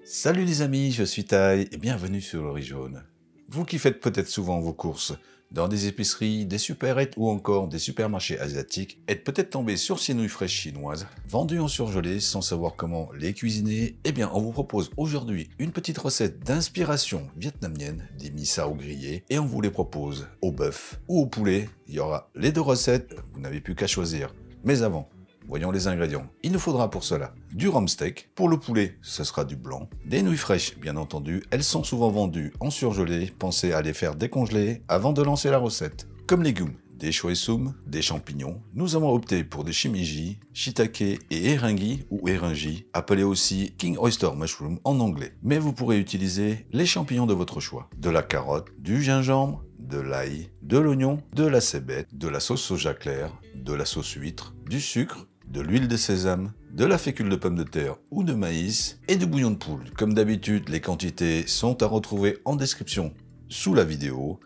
Salut les amis, je suis Tai et bienvenue sur Lori Jaune. Vous qui faites peut-être souvent vos courses dans des épiceries, des supérettes ou encore des supermarchés asiatiques, êtes peut-être tombé sur ces nouilles fraîches chinoises, vendues en surgelé sans savoir comment les cuisiner. Eh bien, on vous propose aujourd'hui une petite recette d'inspiration vietnamienne, des mie sao grillés, et on vous les propose au bœuf ou au poulet. Il y aura les deux recettes, vous n'avez plus qu'à choisir. Mais avant, voyons les ingrédients. Il nous faudra pour cela du rhum steak. Pour le poulet, ce sera du blanc. Des nouilles fraîches, bien entendu. Elles sont souvent vendues en surgelé. Pensez à les faire décongeler avant de lancer la recette. Comme légumes, des choy sum, des champignons. Nous avons opté pour des shimiji, shiitake et eringi ou eringi, appelés aussi king oyster mushroom en anglais. Mais vous pourrez utiliser les champignons de votre choix. De la carotte, du gingembre, de l'ail, de l'oignon, de la cébette, de la sauce soja claire, de la sauce huître, du sucre, de l'huile de sésame, de la fécule de pomme de terre ou de maïs et du bouillon de poule. Comme d'habitude, les quantités sont à retrouver en description sous la vidéo.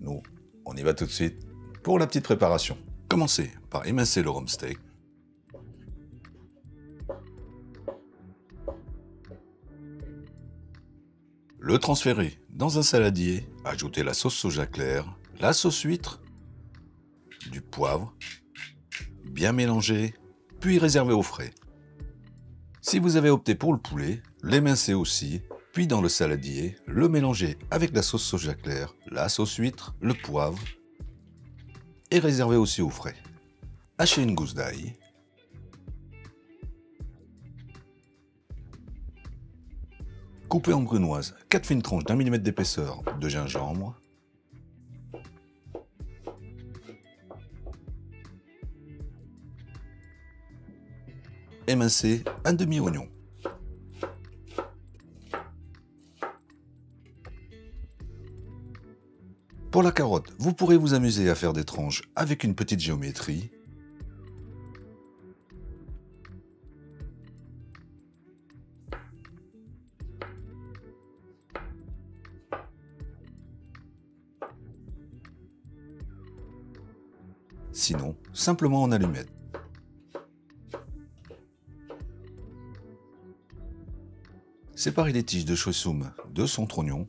Nous, on y va tout de suite pour la petite préparation. Commencez par émincer le rhum steak. Le transférer dans un saladier, ajouter la sauce soja claire, la sauce huître, du poivre, bien mélanger, puis réserver au frais. Si vous avez opté pour le poulet, l'émincer aussi, puis dans le saladier, le mélanger avec la sauce soja claire, la sauce huître, le poivre, et réserver aussi au frais. Hachez une gousse d'ail, coupez en brunoise 4 fines tranches d'1 mm d'épaisseur de gingembre, émincez un demi-oignon. Pour la carotte, vous pourrez vous amuser à faire des tranches avec une petite géométrie. Sinon, simplement en allumette. Séparez les tiges de choy sum de son trognon.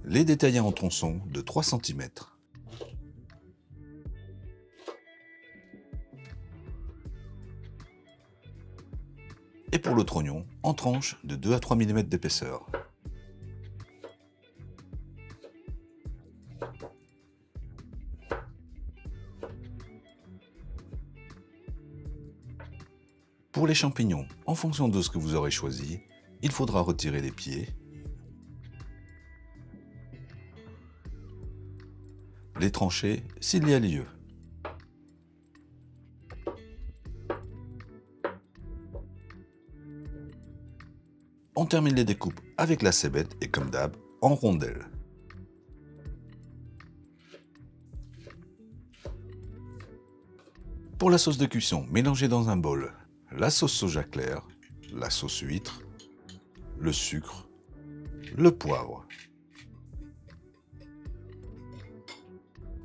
Les détailler en tronçons de 3 cm. Et pour le trognon, en tranches de 2 à 3 mm d'épaisseur. Pour les champignons, en fonction de ce que vous aurez choisi, il faudra retirer les pieds, les trancher s'il y a lieu. On termine les découpes avec la cébette et comme d'hab, en rondelles. Pour la sauce de cuisson, mélangez dans un bol la sauce soja claire, la sauce huître, le sucre, le poivre.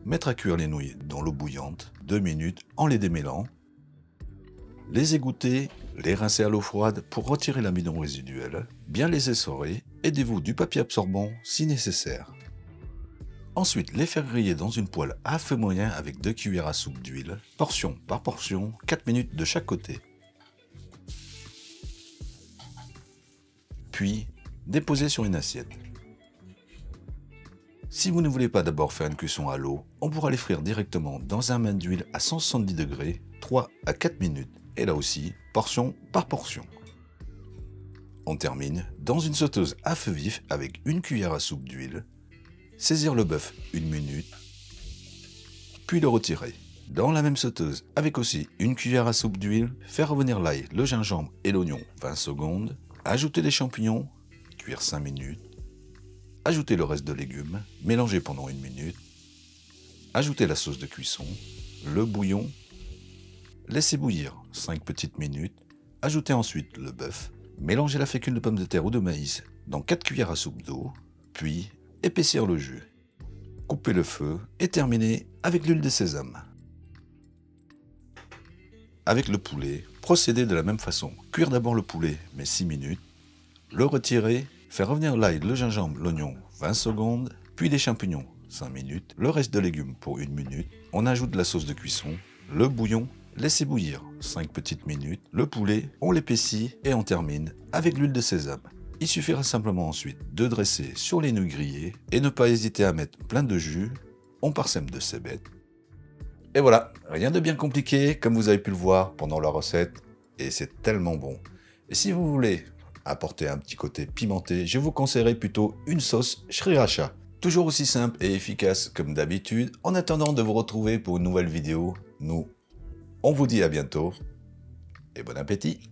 Mettre à cuire les nouilles dans l'eau bouillante 2 minutes en les démêlant. Les égoutter, les rincer à l'eau froide pour retirer l'amidon résiduel. Bien les essorer, aidez-vous du papier absorbant si nécessaire. Ensuite, les faire griller dans une poêle à feu moyen avec 2 cuillères à soupe d'huile, portion par portion, 4 minutes de chaque côté. Puis, déposer sur une assiette. Si vous ne voulez pas d'abord faire une cuisson à l'eau, on pourra les frire directement dans un bain d'huile à 170 degrés, 3 à 4 minutes, et là aussi, portion par portion. On termine dans une sauteuse à feu vif avec 1 cuillère à soupe d'huile, saisir le bœuf 1 minute, puis le retirer. Dans la même sauteuse, avec aussi 1 cuillère à soupe d'huile, faire revenir l'ail, le gingembre et l'oignon 20 secondes, ajouter les champignons, cuire 5 minutes, ajouter le reste de légumes, mélanger pendant 1 minute, ajouter la sauce de cuisson, le bouillon, laisser bouillir 5 petites minutes, ajouter ensuite le bœuf, mélanger la fécule de pomme de terre ou de maïs dans 4 cuillères à soupe d'eau, puis épaissir le jus. Couper le feu et terminer avec l'huile de sésame. avec le poulet, procédez de la même façon. Cuire d'abord le poulet, mais 6 minutes. Le retirer, faire revenir l'ail, le gingembre, l'oignon, 20 secondes. Puis les champignons, 5 minutes. Le reste de légumes pour 1 minute. On ajoute la sauce de cuisson, le bouillon, laissez bouillir 5 petites minutes. Le poulet, on l'épaissit et on termine avec l'huile de sésame. Il suffira simplement ensuite de dresser sur les nouilles grillées et ne pas hésiter à mettre plein de jus. On parsème de cébette. Et voilà, rien de bien compliqué comme vous avez pu le voir pendant la recette et c'est tellement bon. Et si vous voulez apporter un petit côté pimenté, je vous conseillerais plutôt une sauce sriracha. Toujours aussi simple et efficace comme d'habitude. En attendant de vous retrouver pour une nouvelle vidéo, nous, on vous dit à bientôt et bon appétit!